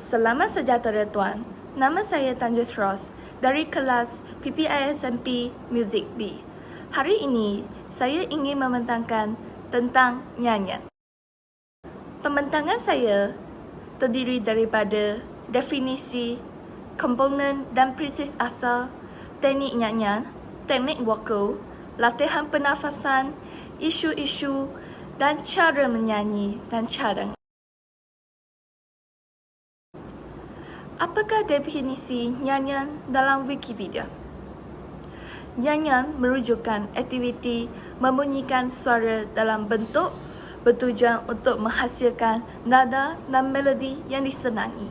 Selamat sejahtera Tuan. Nama saya Tanjus Ros dari kelas PPISMP Music B. Hari ini saya ingin membentangkan tentang nyanyian. Pembentangan saya terdiri daripada definisi, komponen dan prinsip asal, teknik nyanyian, teknik vokal, latihan pernafasan, isu-isu dan cara menyanyi dan cadangan. Apakah definisi nyanyian dalam Wikipedia? Nyanyian merujukkan aktiviti membunyikan suara dalam bentuk bertujuan untuk menghasilkan nada dan melodi yang disenangi.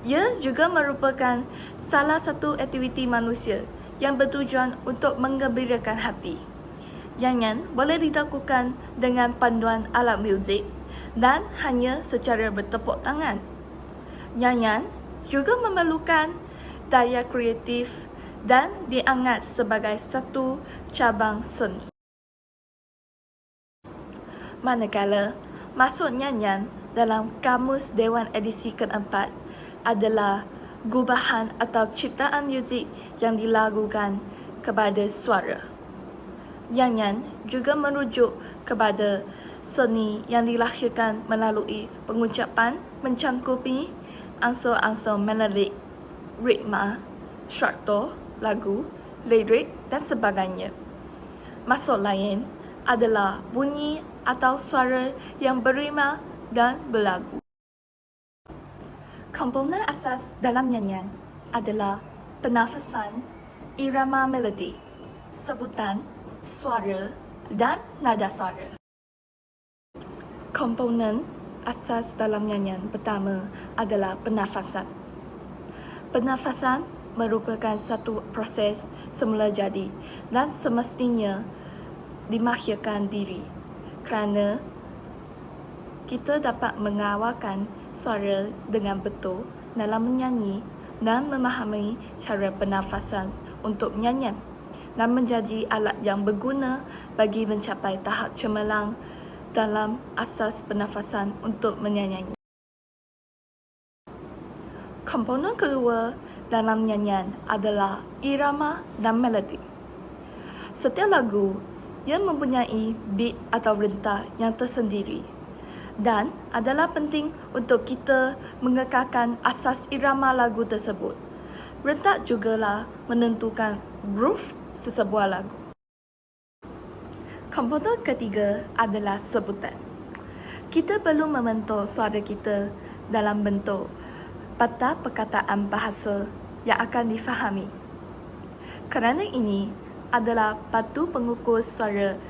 Ia juga merupakan salah satu aktiviti manusia yang bertujuan untuk menggembirakan hati. Nyanyian boleh dilakukan dengan panduan alat muzik dan hanya secara bertepuk tangan. Nyanyian juga memerlukan daya kreatif dan dianggap sebagai satu cabang seni. Manakala maksud nyanyian dalam Kamus Dewan edisi keempat adalah gubahan atau ciptaan muzik yang dilakukan kepada suara. Nyanyian juga merujuk kepada seni yang dilahirkan melalui pengucapan mencangkupi ansur-ansur melodik, ritma, struktur, lagu, lirik dan sebagainya. Maksud lain adalah bunyi atau suara yang berima dan berlagu. Komponen asas dalam nyanyian adalah pernafasan, irama melodi, sebutan, suara dan nada suara. Komponen asas dalam nyanyian pertama adalah pernafasan. Pernafasan merupakan satu proses semula jadi dan semestinya dimahirkan diri kerana kita dapat mengawalkan suara dengan betul dalam menyanyi dan memahami cara pernafasan untuk nyanyian dan menjadi alat yang berguna bagi mencapai tahap cemerlang dalam asas pernafasan untuk menyanyi. Komponen kedua dalam nyanyian adalah irama dan melodi. Setiap lagu ia mempunyai beat atau rentah yang tersendiri dan adalah penting untuk kita mengekalkan asas irama lagu tersebut. Rentah jugalah menentukan groove sesebuah lagu. Komponen ketiga adalah sebutan. Kita perlu membentuk suara kita dalam bentuk patah perkataan bahasa yang akan difahami. Kerana ini adalah batu pengukur suara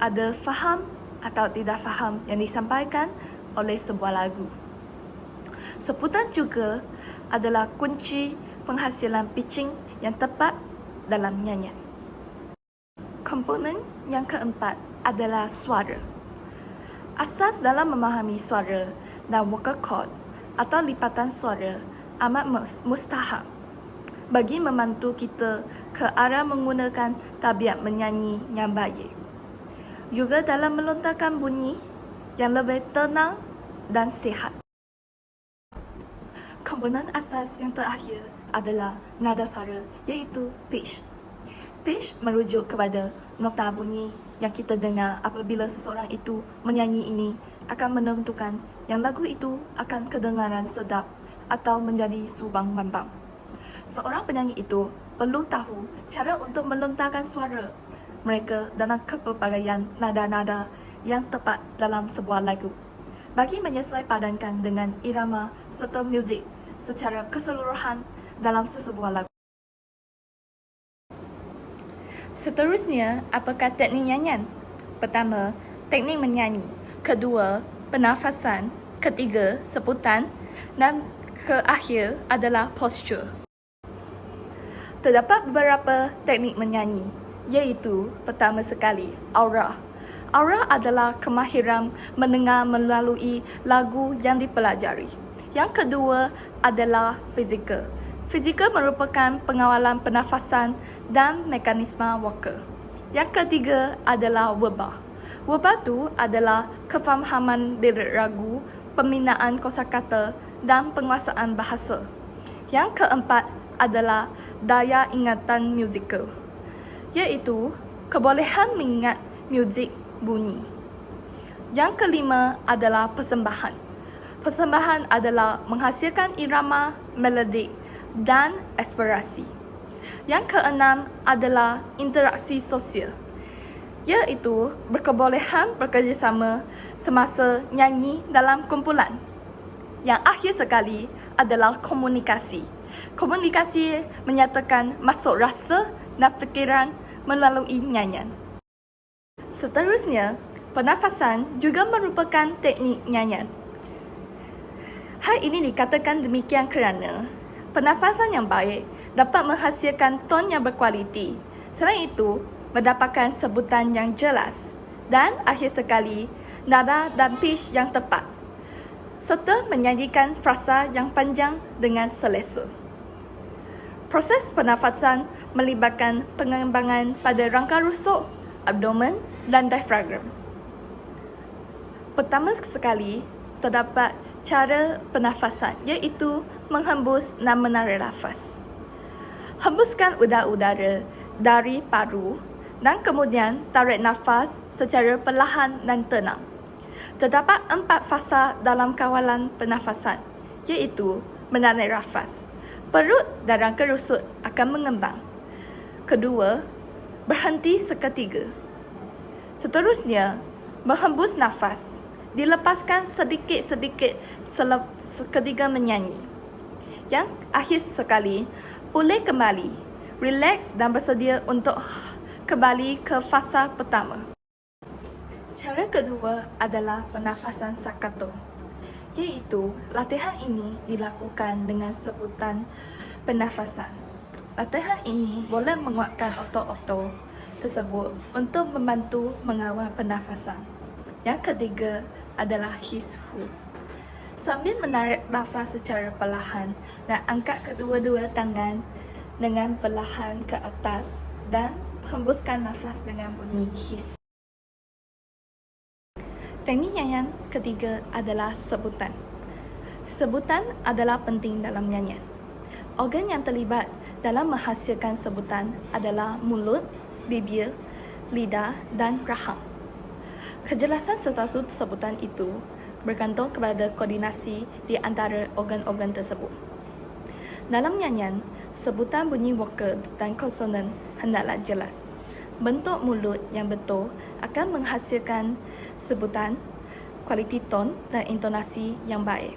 ada faham atau tidak faham yang disampaikan oleh sebuah lagu. Sebutan juga adalah kunci penghasilan pitching yang tepat dalam nyanyian. Komponen yang keempat adalah suara. Asas dalam memahami suara dan vocal cord atau lipatan suara amat mustahak bagi membantu kita ke arah menggunakan tabiat menyanyi yang baik. Juga dalam melontarkan bunyi yang lebih tenang dan sihat. Komponen asas yang terakhir adalah nada suara, iaitu pitch. Pitch merujuk kepada nota bunyi yang kita dengar apabila seseorang itu menyanyi ini akan menentukan yang lagu itu akan kedengaran sedap atau menjadi subang bambang. Seorang penyanyi itu perlu tahu cara untuk melontarkan suara mereka dalam kepelbagaian nada-nada yang tepat dalam sebuah lagu bagi menyesuai padankan dengan irama serta muzik secara keseluruhan dalam sesebuah lagu. Seterusnya, apakah teknik nyanyian? Pertama, teknik menyanyi. Kedua, pernafasan. Ketiga, sebutan. Dan keakhir adalah postur. Terdapat beberapa teknik menyanyi, iaitu pertama sekali, aura. Aura adalah kemahiran mendengar melalui lagu yang dipelajari. Yang kedua adalah fizikal. Fizikal merupakan pengawalan pernafasan dan mekanisme vokal. Yang ketiga adalah verbal. Verbal itu adalah kefahaman lirik lagu, pembinaan kosakata dan penguasaan bahasa. Yang keempat adalah daya ingatan musikal, iaitu kebolehan mengingat muzik bunyi. Yang kelima adalah persembahan. Persembahan adalah menghasilkan irama, melodik dan aspirasi. Yang keenam adalah interaksi sosial, iaitu berkebolehan bekerjasama semasa nyanyi dalam kumpulan. Yang akhir sekali adalah komunikasi. Komunikasi menyatakan masuk rasa dan fikiran melalui nyanyian. Seterusnya, pernafasan juga merupakan teknik nyanyian. Hal ini dikatakan demikian kerana pernafasan yang baik dapat menghasilkan ton yang berkualiti. Selain itu, mendapatkan sebutan yang jelas dan akhir sekali nada dan pitch yang tepat, serta menyajikan frasa yang panjang dengan selesa. Proses pernafasan melibatkan pengembangan pada rangka rusuk, abdomen dan diafragma. Pertama sekali, terdapat cara pernafasan, iaitu menghembus dan menarik nafas. Hembuskan udara dari paru dan kemudian tarik nafas secara perlahan dan tenang. Terdapat 4 fasa dalam kawalan pernafasan, iaitu menarik nafas. Perut dan rangka rusuk akan mengembang. Kedua, berhenti seketika. Seterusnya, menghembus nafas. Dilepaskan sedikit-sedikit seketika menyanyi. Yang akhir sekali, pulih kembali, rileks dan bersedia untuk kembali ke fasa pertama. Cara kedua adalah pernafasan staccato, iaitu latihan ini dilakukan dengan sebutan pernafasan. Latihan ini boleh menguatkan otot-otot tersebut untuk membantu mengawal pernafasan. Yang ketiga adalah hishu. Sambil menarik nafas secara perlahan dan angkat kedua-dua tangan dengan perlahan ke atas dan hembuskan nafas dengan bunyi his. Teknik nyanyian ketiga adalah sebutan. Sebutan adalah penting dalam nyanyian. Organ yang terlibat dalam menghasilkan sebutan adalah mulut, bibir, lidah dan rahang. Kejelasan status sebutan itu bergantung kepada koordinasi di antara organ-organ tersebut. Dalam nyanyian, sebutan bunyi vokal dan konsonan hendaklah jelas. Bentuk mulut yang betul akan menghasilkan sebutan, kualiti ton dan intonasi yang baik.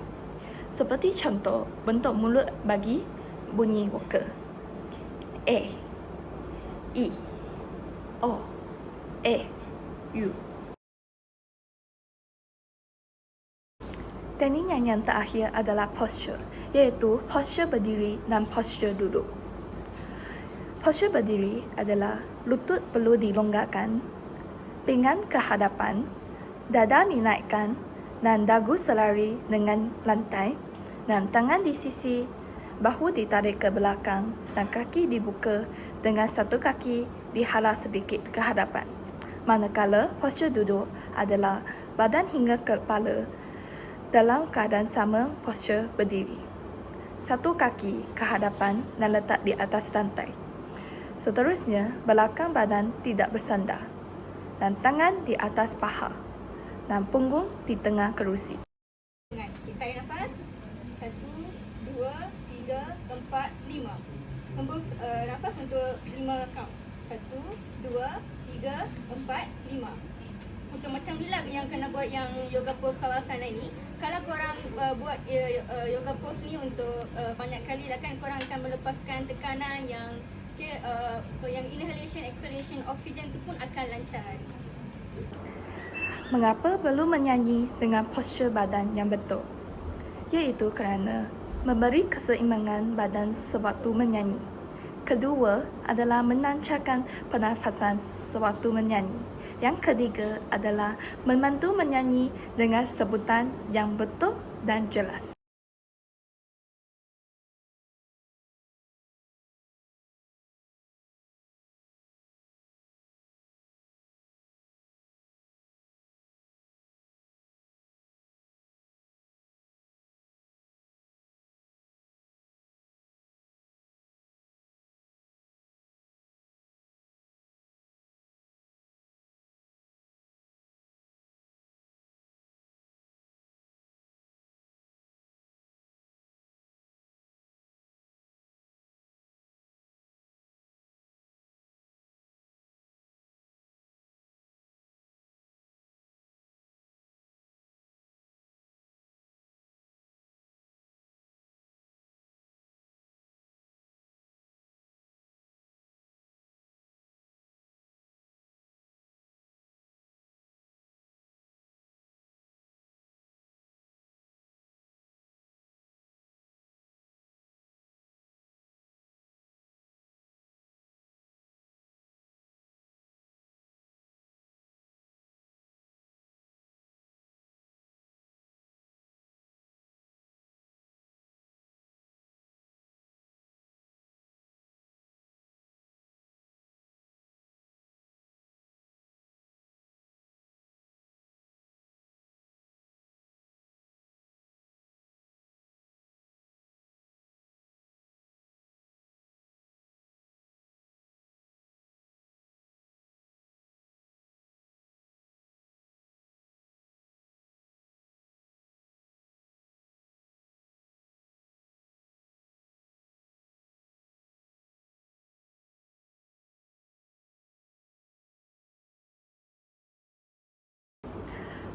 Seperti contoh, bentuk mulut bagi bunyi vokal: A, I, O, E, U. Teknik nyanyian terakhir adalah posture, iaitu posture berdiri dan posture duduk. Posture berdiri adalah lutut perlu dilonggarkan, pinggan ke hadapan, dada dinaikkan dan dagu selari dengan lantai, dan tangan di sisi, bahu ditarik ke belakang dan kaki dibuka dengan satu kaki dihala sedikit ke hadapan. Manakala posture duduk adalah badan hingga ke kepala dalam keadaan sama postur berdiri. Satu kaki ke hadapan dan letak di atas lantai. Seterusnya, belakang badan tidak bersandar dan tangan di atas paha dan punggung di tengah kerusi. Kita tarik nafas. 1, 2, 3, 4, 5. Hembus nafas untuk 5 count. 1, 2, 3, 4, 5. Untuk macam ni lah yang kena buat yang yoga pose Savasana ni. Kalau korang buat yoga pose ni untuk banyak kali lah kan, korang akan melepaskan tekanan yang yang inhalation, exhalation, oksigen tu pun akan lancar. Mengapa perlu menyanyi dengan postur badan yang betul? Iaitu kerana memberi keseimbangan badan sewaktu menyanyi. Kedua adalah melancarkan pernafasan sewaktu menyanyi. Yang ketiga adalah membantu menyanyi dengan sebutan yang betul dan jelas.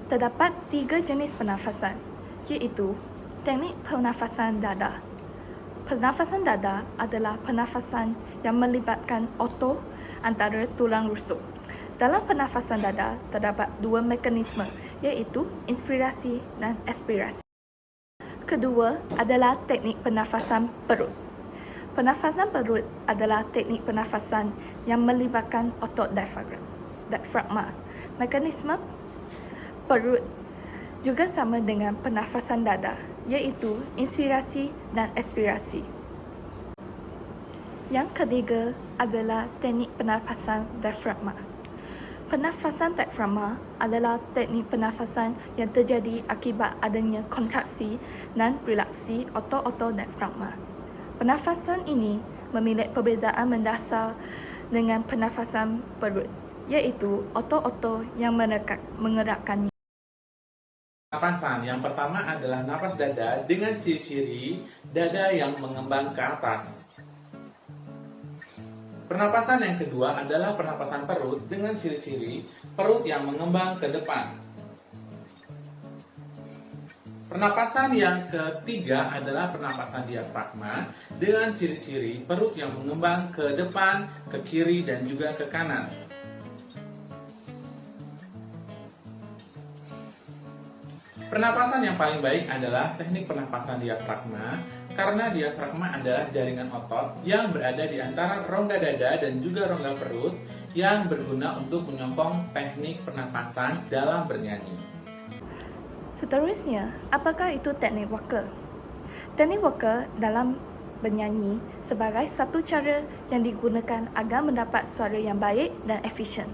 Terdapat 3 jenis pernafasan, iaitu teknik pernafasan dada. Pernafasan dada adalah pernafasan yang melibatkan otot antara tulang rusuk. Dalam pernafasan dada terdapat 2 mekanisme, iaitu inspirasi dan ekspirasi. Kedua adalah teknik pernafasan perut. Pernafasan perut adalah teknik pernafasan yang melibatkan otot diafragma. Mekanisme perut juga sama dengan pernafasan dada, iaitu inspirasi dan ekspirasi. Yang ketiga adalah teknik pernafasan diafragma. Pernafasan diafragma adalah teknik pernafasan yang terjadi akibat adanya kontraksi dan relaksi otot-otot diafragma. Pernafasan ini memiliki perbezaan mendasar dengan pernafasan perut, iaitu otot-otot yang menggerakkannya. Pernapasan yang pertama adalah napas dada dengan ciri-ciri dada yang mengembang ke atas. Pernapasan yang kedua adalah pernapasan perut dengan ciri-ciri perut yang mengembang ke depan. Pernapasan yang ketiga adalah pernapasan diafragma dengan ciri-ciri perut yang mengembang ke depan, ke kiri, dan juga ke kanan. Pernapasan yang paling baik adalah teknik pernapasan diafragma, karena diafragma adalah jaringan otot yang berada di antara rongga dada dan juga rongga perut yang berguna untuk menyokong teknik pernapasan dalam bernyanyi. Seterusnya, apakah itu teknik Walker? Teknik Walker dalam bernyanyi sebagai satu cara yang digunakan agar mendapat suara yang baik dan efisien.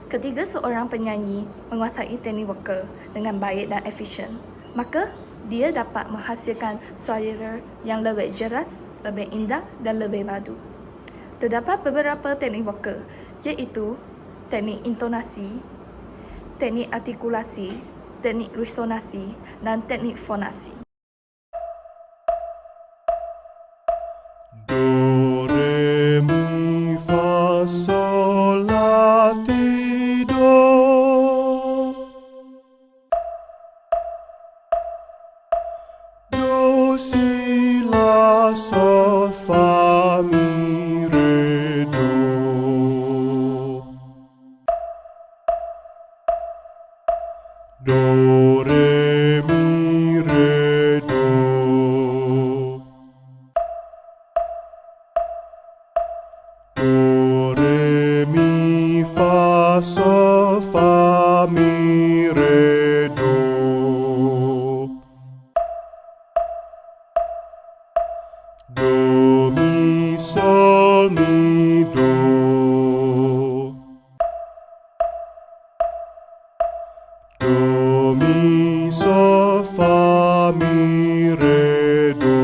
Ketika seorang penyanyi menguasai teknik Walker dengan baik dan efisien, maka dia dapat menghasilkan suara yang lebih jelas, lebih indah dan lebih padu. Terdapat beberapa teknik Walker, iaitu teknik intonasi, teknik artikulasi, teknik resonasi, dan teknik fonasi. Do, re, mi, fa, sol, la, ti, do. Do, si, la, sol, fa, mi, re, do. Do, re, mi, re, do. Do, re, mi, fa, sol, fa, mi, re, do. Do, mi, sol, mi, do. Do, mi, sol, fa, mi, re, do.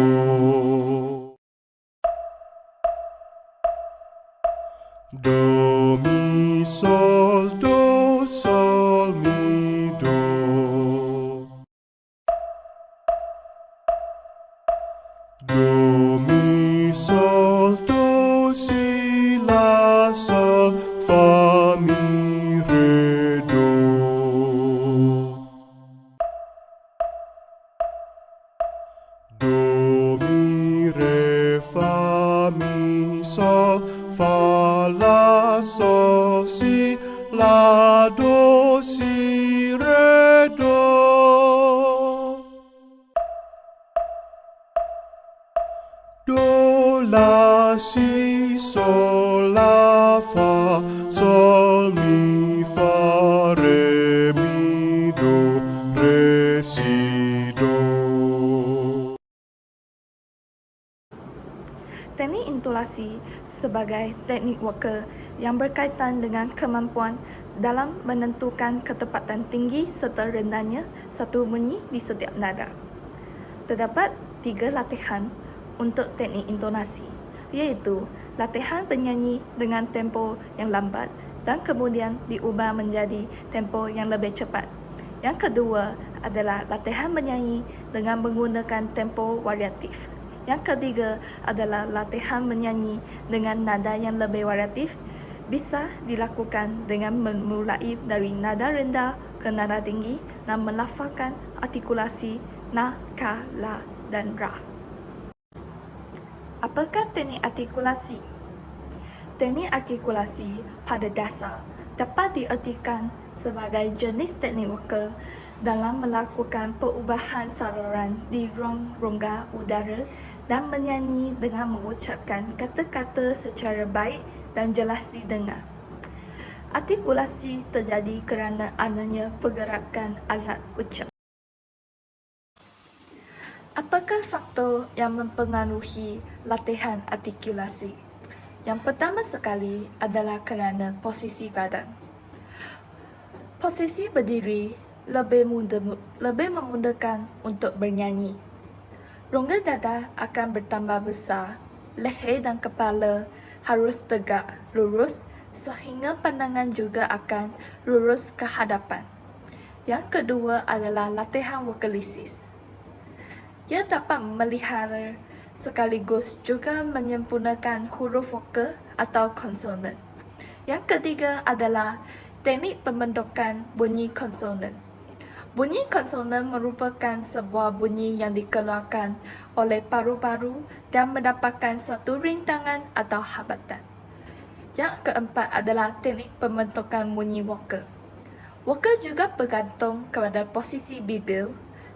Do, mi, sol, do, sol, mi, do. Do, mi, sol, do, si, la, sol, fa, mi, re, do. Do, mi, re, fa, mi, sol, fa, la, sol, si, la, do, si, re, do. Do, la, si, sol, la, fa, sol, mi, fa, re, mi, do, re, si, do. Teknik intonasi sebagai teknik Walker yang berkaitan dengan kemampuan dalam menentukan ketepatan tinggi serta rendahnya satu bunyi di setiap nada. Terdapat 3 latihan untuk teknik intonasi, iaitu latihan penyanyi dengan tempo yang lambat dan kemudian diubah menjadi tempo yang lebih cepat. Yang kedua adalah latihan menyanyi dengan menggunakan tempo variatif. Yang ketiga adalah latihan menyanyi dengan nada yang lebih variatif. Bisa dilakukan dengan memulai dari nada rendah ke nada tinggi dan melafazkan artikulasi na, ka, la dan ra. Apakah teknik artikulasi? Teknik artikulasi pada dasar dapat diartikan sebagai jenis teknik vokal dalam melakukan perubahan saluran di ruang rongga udara dan menyanyi dengan mengucapkan kata-kata secara baik dan jelas didengar. Artikulasi terjadi kerana adanya pergerakan alat ucap. Apakah faktor yang mempengaruhi latihan artikulasi? Yang pertama sekali adalah kerana posisi badan. Posisi berdiri lebih memudahkan untuk bernyanyi. Rongga dada akan bertambah besar, leher dan kepala harus tegak, lurus sehingga pandangan juga akan lurus ke hadapan. Yang kedua adalah latihan vokalisis. Ia dapat memelihara sekaligus juga menyempurnakan huruf vokal atau konsonan. Yang ketiga adalah teknik pembentukan bunyi konsonan. Bunyi konsonan merupakan sebuah bunyi yang dikeluarkan oleh paru-paru dan mendapatkan satu rintangan atau hambatan. Yang keempat adalah teknik pembentukan bunyi vokal. Vokal juga bergantung kepada posisi bibir,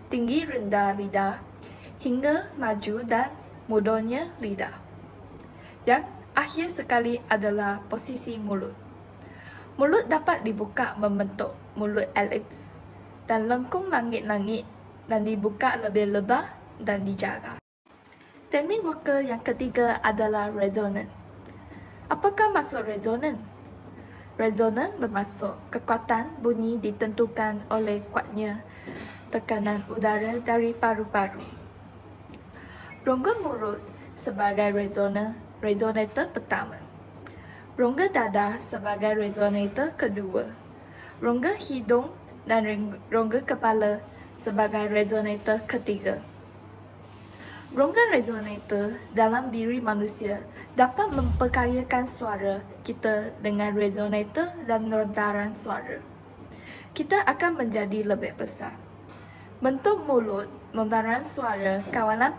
tinggi rendah lidah, hingga maju dan mundurnya lidah. Yang akhir sekali adalah posisi mulut. Mulut dapat dibuka membentuk mulut elips dan lengkung langit-langit dan dibuka lebih lebar dan dijaga. Teknik vokal yang ketiga adalah resonan. Apakah maksud resonan? Resonan bermaksud kekuatan bunyi ditentukan oleh kuatnya tekanan udara dari paru-paru. Rongga mulut sebagai resonator pertama. Rongga dada sebagai resonator kedua. Rongga hidung dan rongga kepala sebagai resonator ketiga. Rongga resonator dalam diri manusia dapat memperkayakan suara kita dengan resonator dan lontaran suara. Kita akan menjadi lebih besar. Bentuk mulut, lontaran suara, kawalan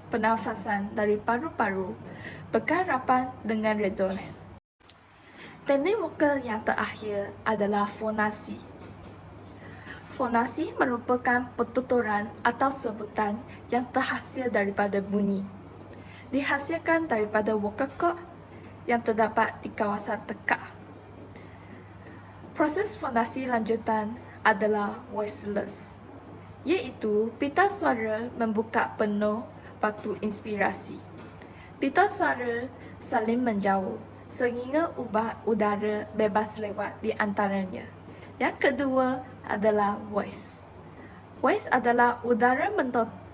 pernafasan dari paru-paru berkaitan dengan resonan. Teknik vokal yang terakhir adalah fonasi. Fonasi merupakan pertuturan atau sebutan yang terhasil daripada bunyi. Dihasilkan daripada vokal cord yang terdapat di kawasan tekak. Proses fonasi lanjutan adalah voiceless, iaitu pita suara membuka penuh waktu inspirasi. Pita suara saling menjauh sehingga udara bebas lewat di antaranya. Yang kedua adalah voice. Voice adalah udara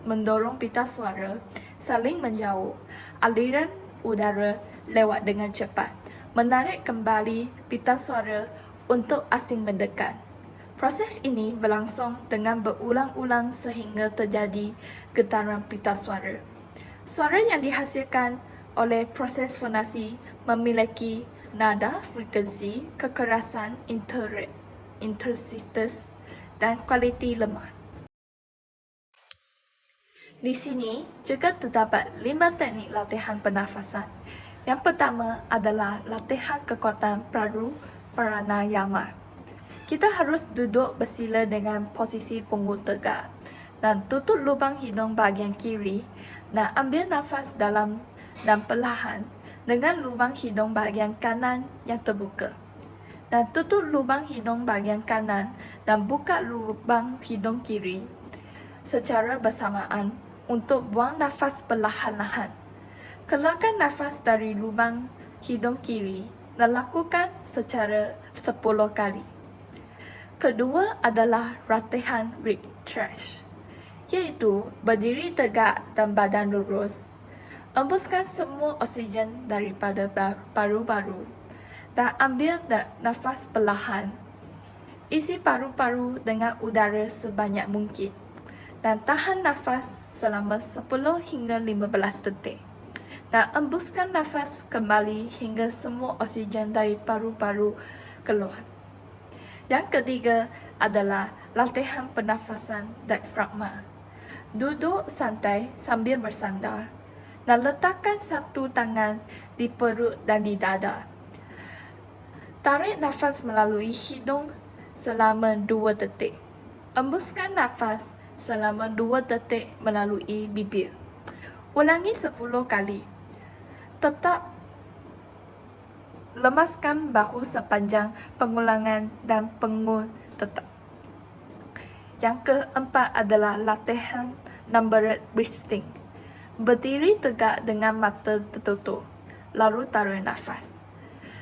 mendorong pita suara saling menjauh. Aliran udara lewat dengan cepat, menarik kembali pita suara untuk asing mendekat. Proses ini berlangsung dengan berulang-ulang sehingga terjadi getaran pita suara. Suara yang dihasilkan oleh proses fonasi memiliki nada, frekuensi, kekerasan, intensitas, dan kualiti lemah. Di sini juga terdapat 5 teknik latihan pernafasan. Yang pertama adalah latihan kekuatan pranayama. Kita harus duduk bersila dengan posisi punggung tegak dan tutup lubang hidung bahagian kiri dan ambil nafas dalam dan perlahan dengan lubang hidung bahagian kanan yang terbuka. Dan tutup lubang hidung bahagian kanan dan buka lubang hidung kiri secara bersamaan untuk buang nafas perlahan-lahan. Keluarkan nafas dari lubang hidung kiri dan lakukan secara 10 kali. Kedua adalah latihan retract, iaitu berdiri tegak dan badan lurus. Embuskan semua oksigen daripada paru-paru dan ambil nafas perlahan. Isi paru-paru dengan udara sebanyak mungkin dan tahan nafas selama 10 hingga 15 detik. Dan embuskan nafas kembali hingga semua oksigen dari paru-paru keluar. Yang ketiga adalah latihan pernafasan diafragma. Duduk santai sambil bersandar dan letakkan satu tangan di perut dan di dada. Tarik nafas melalui hidung selama 2 detik. Embuskan nafas selama 2 detik melalui bibir. Ulangi 10 kali. Tetap lemaskan bahu sepanjang pengulangan dan pengun tetap. Yang keempat adalah latihan numbered breathing. Berdiri tegak dengan mata tertutup, lalu tarik nafas.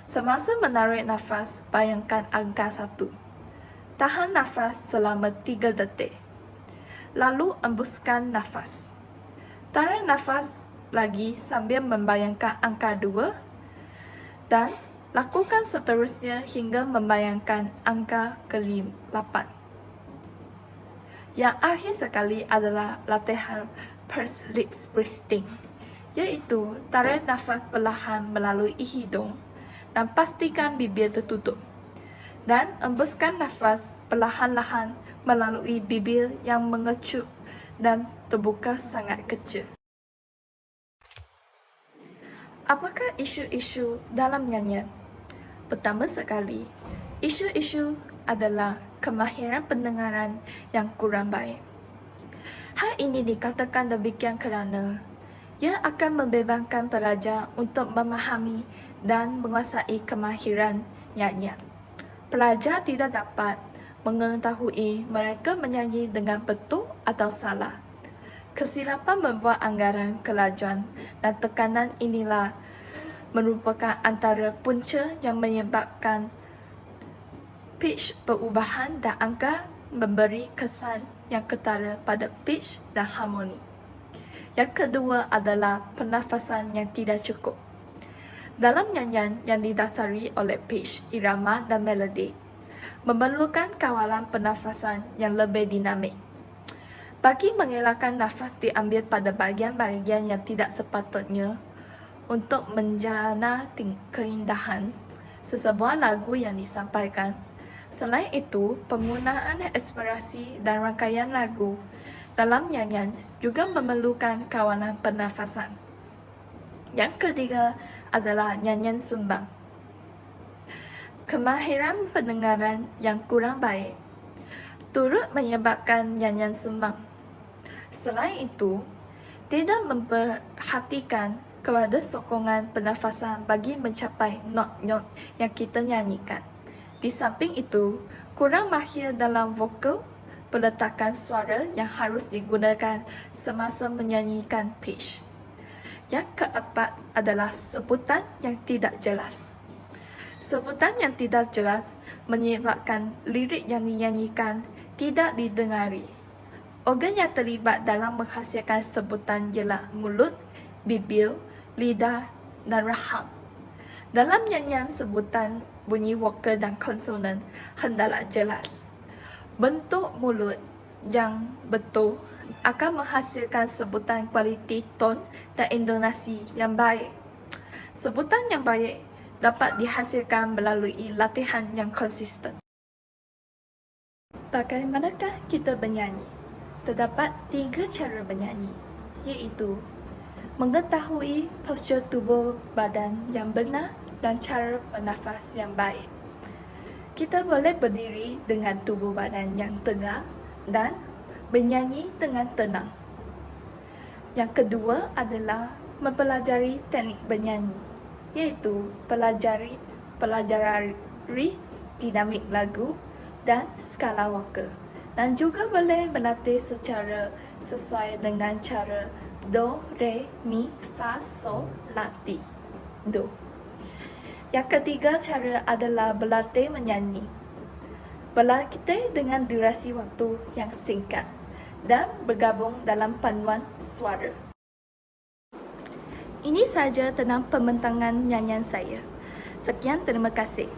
Semasa menarik nafas, bayangkan angka 1. Tahan nafas selama 3 detik. Lalu embuskan nafas. Tarik nafas lagi sambil membayangkan angka 2 dan lakukan seterusnya hingga membayangkan angka ke-8. Yang akhir sekali adalah latihan pursed lips breathing, iaitu tarik nafas perlahan melalui hidung dan pastikan bibir tertutup, dan embuskan nafas perlahan-lahan melalui bibir yang mengecup dan terbuka sangat kecil. Apakah isu-isu dalam nyanyian? Pertama sekali, isu-isu adalah kemahiran pendengaran yang kurang baik. Hal ini dikatakan demikian kerana ia akan membebaskan pelajar untuk memahami dan menguasai kemahiran nyanyian. Pelajar tidak dapat mengetahui mereka menyanyi dengan betul atau salah. Kesilapan membuat anggaran kelajuan dan tekanan inilah merupakan antara punca yang menyebabkan pitch perubahan dan angka memberi kesan yang ketara pada pitch dan harmoni. Yang kedua adalah pernafasan yang tidak cukup. Dalam nyanyian yang didasari oleh pitch, irama dan melodi, memerlukan kawalan pernafasan yang lebih dinamik. Bagi mengelakkan nafas diambil pada bahagian-bahagian yang tidak sepatutnya untuk menjana keindahan sesebuah lagu yang disampaikan. Selain itu, penggunaan ekspresi dan rangkaian lagu dalam nyanyian juga memerlukan kawalan pernafasan. Yang ketiga adalah nyanyian sumbang. Kemahiran pendengaran yang kurang baik turut menyebabkan nyanyian sumbang. Selain itu, tidak memperhatikan kepada sokongan pernafasan bagi mencapai not-not yang kita nyanyikan. Di samping itu, kurang mahir dalam vokal, peletakan suara yang harus digunakan semasa menyanyikan pitch. Yang keempat adalah sebutan yang tidak jelas. Sebutan yang tidak jelas menyebabkan lirik yang dinyanyikan tidak didengari. Organ yang terlibat dalam menghasilkan sebutan ialah mulut, bibir, lidah dan rahang. Dalam nyanyian sebutan, bunyi vokal dan konsonan hendaklah jelas. Bentuk mulut yang betul akan menghasilkan sebutan kualiti ton dan intonasi yang baik. Sebutan yang baik dapat dihasilkan melalui latihan yang konsisten. Bagaimanakah kita bernyanyi? Terdapat 3 cara bernyanyi, iaitu mengetahui postur tubuh badan yang benar dan cara bernafas yang baik. Kita boleh berdiri dengan tubuh badan yang tegak dan bernyanyi dengan tenang. Yang kedua adalah mempelajari teknik bernyanyi, iaitu pelajari dinamik lagu dan skala vokal, dan juga boleh berlatih secara sesuai dengan cara do, re, mi, fa, sol, la, ti, do. Yang ketiga cara adalah berlatih menyanyi. Berlatih dengan durasi waktu yang singkat dan bergabung dalam paduan suara. Ini sahaja tentang pembentangan nyanyian saya. Sekian, terima kasih.